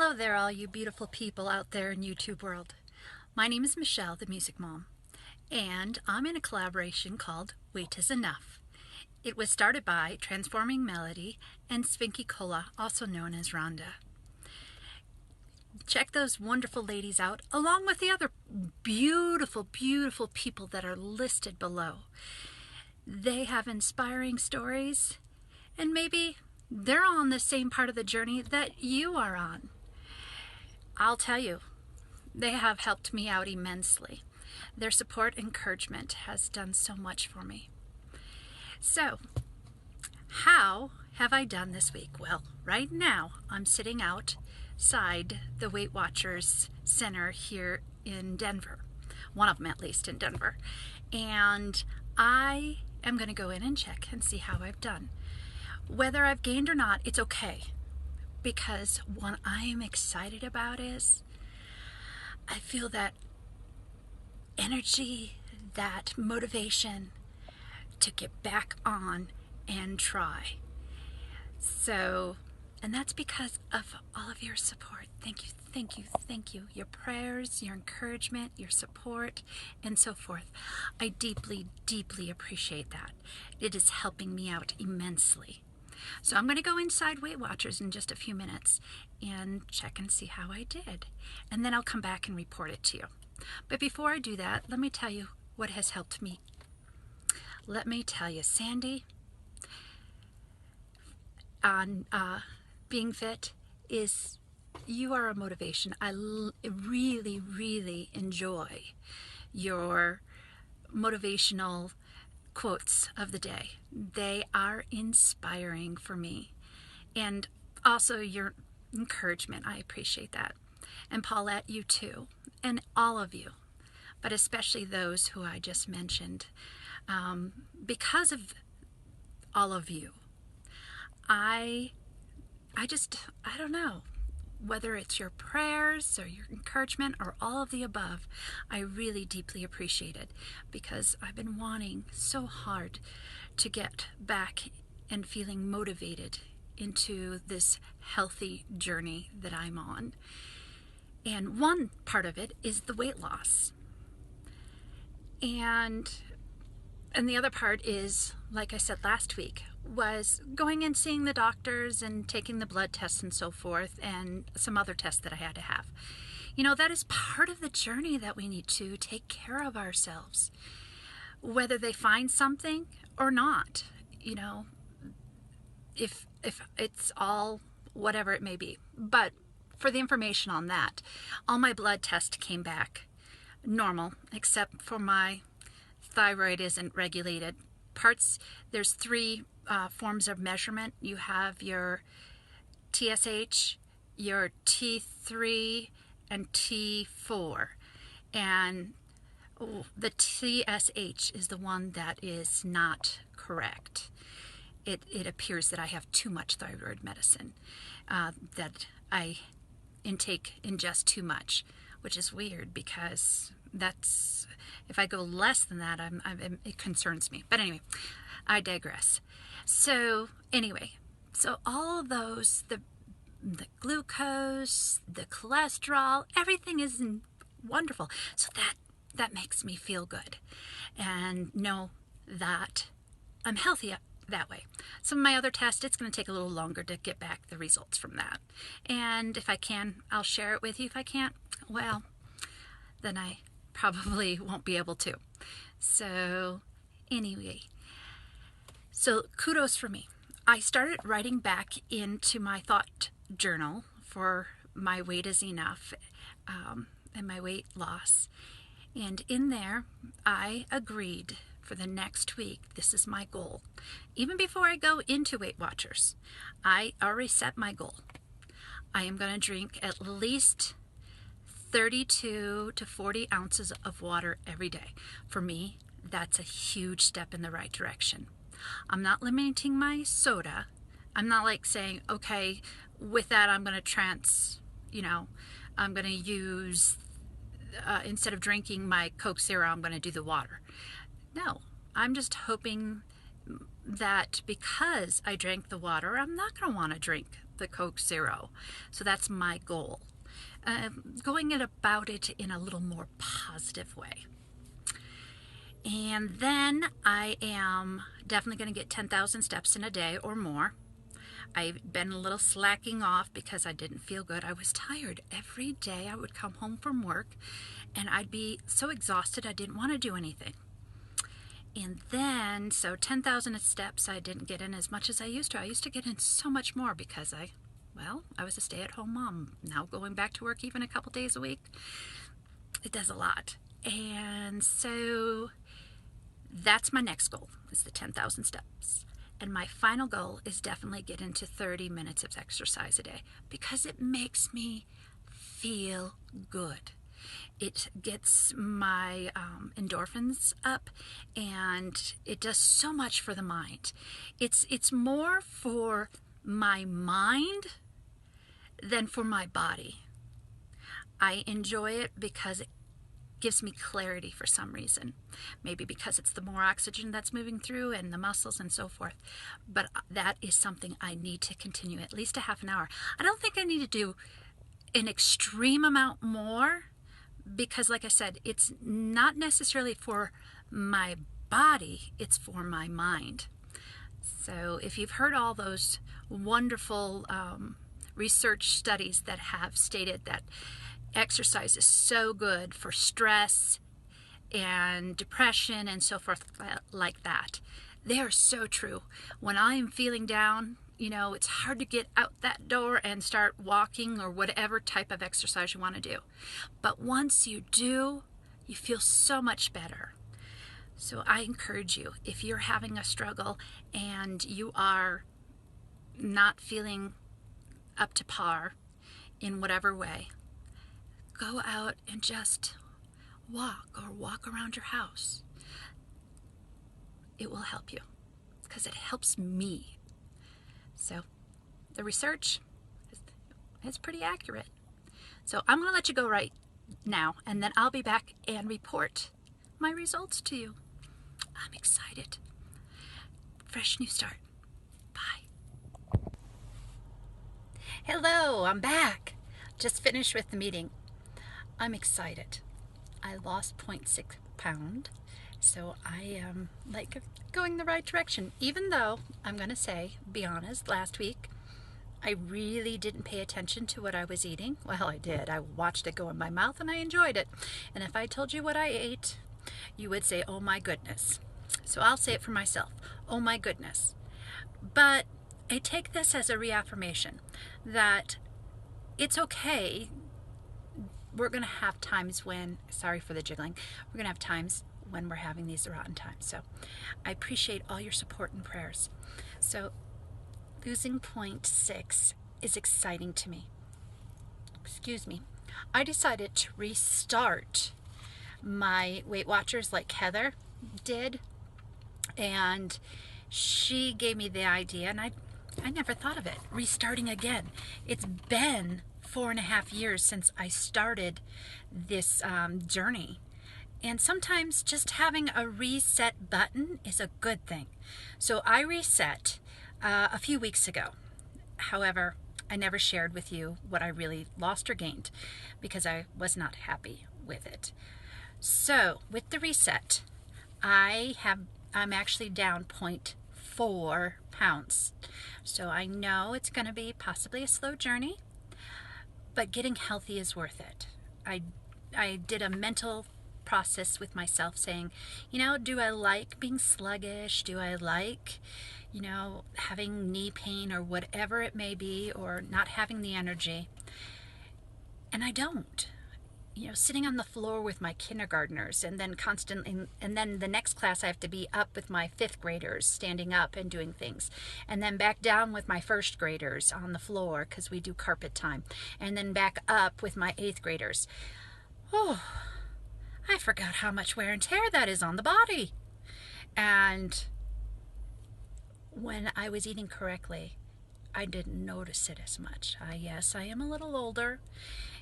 Hello there, all you beautiful people out there in YouTube world. My name is Michelle, the Music Mom, and I'm in a collaboration called Wait Is Enough. It was started by Transforming Melody and Spanky Cola, also known as Rhonda. Check those wonderful ladies out, along with the other beautiful, beautiful people that are listed below. They have inspiring stories, and maybe they're on the same part of the journey that you are on. I'll tell you, they have helped me out immensely. Their support and encouragement has done so much for me. So, how have I done this week? Well, right now I'm sitting outside the Weight Watchers Center here in Denver. One of them at least in Denver. And I am going to go in and check and see how I've done. Whether I've gained or not, it's okay. Because what I am excited about is I feel that energy, that motivation to get back on and try. So, and that's because of all of your support. Thank you, thank you, thank you. Your prayers, your encouragement, your support, and so forth. I deeply, deeply appreciate that. It is helping me out immensely. So I'm going to go inside Weight Watchers in just a few minutes and check and see how I did. And then I'll come back and report it to you. But before I do that, let me tell you what has helped me. Let me tell you, Sandy, on being fit is, you are a motivation. I really, really enjoy your motivational quotes of the day. They are inspiring for me. And also your encouragement. I appreciate that. And Paulette, you too. And all of you. But especially those who I just mentioned. Because of all of you, I don't know. Whether it's your prayers or your encouragement or all of the above, I really deeply appreciate it because I've been wanting so hard to get back and feeling motivated into this healthy journey that I'm on. And one part of it is the weight loss. And the other part is, like I said last week, was going and seeing the doctors and taking the blood tests and so forth and some other tests that I had to have. You know, that is part of the journey that we need to take care of ourselves. Whether they find something or not, you know, if it's all whatever it may be. But for the information on that, all my blood tests came back normal, except for my thyroid isn't regulated. There's three forms of measurement. You have your TSH, your T3, and T4. And the TSH is the one that is not correct. It appears that I have too much thyroid medicine, that I ingest too much, which is weird because that's, if I go less than that, it concerns me. But anyway, I digress. So anyway, so all of those, the glucose, the cholesterol, everything is wonderful. So that makes me feel good and know that I'm healthy that way. Some of my other tests, it's going to take a little longer to get back the results from that. And if I can, I'll share it with you. If I can't, well, then I probably won't be able to. So anyway, so kudos for me. I started writing back into my thought journal for my weight is enough and my weight loss. And in there, I agreed for the next week, this is my goal. Even before I go into Weight Watchers, I already set my goal. I am going to drink at least 32 to 40 ounces of water every day. For me, that's a huge step in the right direction. I'm not limiting my soda. I'm not like saying, okay, with that I'm going to I'm going to use, instead of drinking my Coke Zero, I'm going to do the water. No, I'm just hoping that because I drank the water, I'm not going to want to drink the Coke Zero. So that's my goal. Going about it in a little more positive way. And then I am definitely going to get 10,000 steps in a day or more. I've been a little slacking off because I didn't feel good. I was tired every day. I would come home from work and I'd be so exhausted I didn't want to do anything. And then, so 10,000 steps I didn't get in as much as I used to. I used to get in so much more because I was a stay-at-home mom. Now going back to work even a couple days a week, it does a lot. And so that's my next goal, is the 10,000 steps. And my final goal is definitely get into 30 minutes of exercise a day because it makes me feel good. It gets my endorphins up, and it does so much for the mind. It's more for my mind than for my body. I enjoy it because it gives me clarity for some reason. Maybe because it's the more oxygen that's moving through and the muscles and so forth. But that is something I need to continue at least a half an hour. I don't think I need to do an extreme amount more because, like I said, it's not necessarily for my body, it's for my mind. So if you've heard all those wonderful research studies that have stated that exercise is so good for stress and depression and so forth like that, they are so true. When I'm feeling down, it's hard to get out that door and start walking or whatever type of exercise you want to do. But once you do, you feel so much better. So I encourage you, if you're having a struggle and you are not feeling up to par in whatever way, go out and just walk around your house. It will help you because it helps me. So the research is pretty accurate. So I'm going to let you go right now, and then I'll be back and report my results to you. I'm excited. Fresh new start. Bye. Hello, I'm back. Just finished with the meeting. I'm excited. I lost 0.6 pound, so I am going the right direction. Even though I'm going to say, be honest, last week I really didn't pay attention to what I was eating. Well, I did. I watched it go in my mouth and I enjoyed it. And if I told you what I ate, you would say, oh my goodness. So I'll say it for myself. Oh my goodness. But I take this as a reaffirmation that it's okay. We're going to have times when, sorry for the jiggling, we're going to have times when we're having these rotten times. So I appreciate all your support and prayers. So losing 0.6 is exciting to me. Excuse me. I decided to restart my Weight Watchers like Heather did, and she gave me the idea, and I never thought of it, restarting again. It's been 4.5 years since I started this journey, and sometimes just having a reset button is a good thing. So I reset a few weeks ago. However, I never shared with you what I really lost or gained because I was not happy with it. So with the reset, I'm actually down 0.4 pounds. So I know it's going to be possibly a slow journey, but getting healthy is worth it. I did a mental process with myself saying, do I like being sluggish? Do I like, having knee pain or whatever it may be, or not having the energy? And I don't. Sitting on the floor with my kindergartners, and then constantly, and then the next class I have to be up with my 5th graders, standing up and doing things, and then back down with my 1st graders on the floor because we do carpet time, and then back up with my 8th graders. Oh, I forgot how much wear and tear that is on the body. And when I was eating correctly, I didn't notice it as much. Yes, I am a little older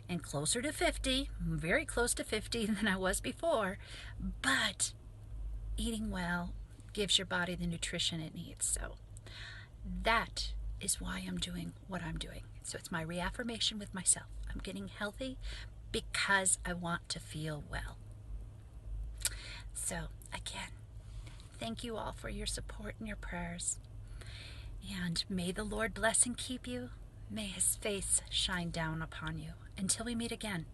and closer to 50, very close to 50 than I was before, but eating well, gives your body the nutrition it needs. So that is why I'm doing what I'm doing. So it's my reaffirmation with myself. I'm getting healthy because I want to feel well. So again, thank you all for your support and your prayers. And may the Lord bless and keep you. May his face shine down upon you. Until we meet again.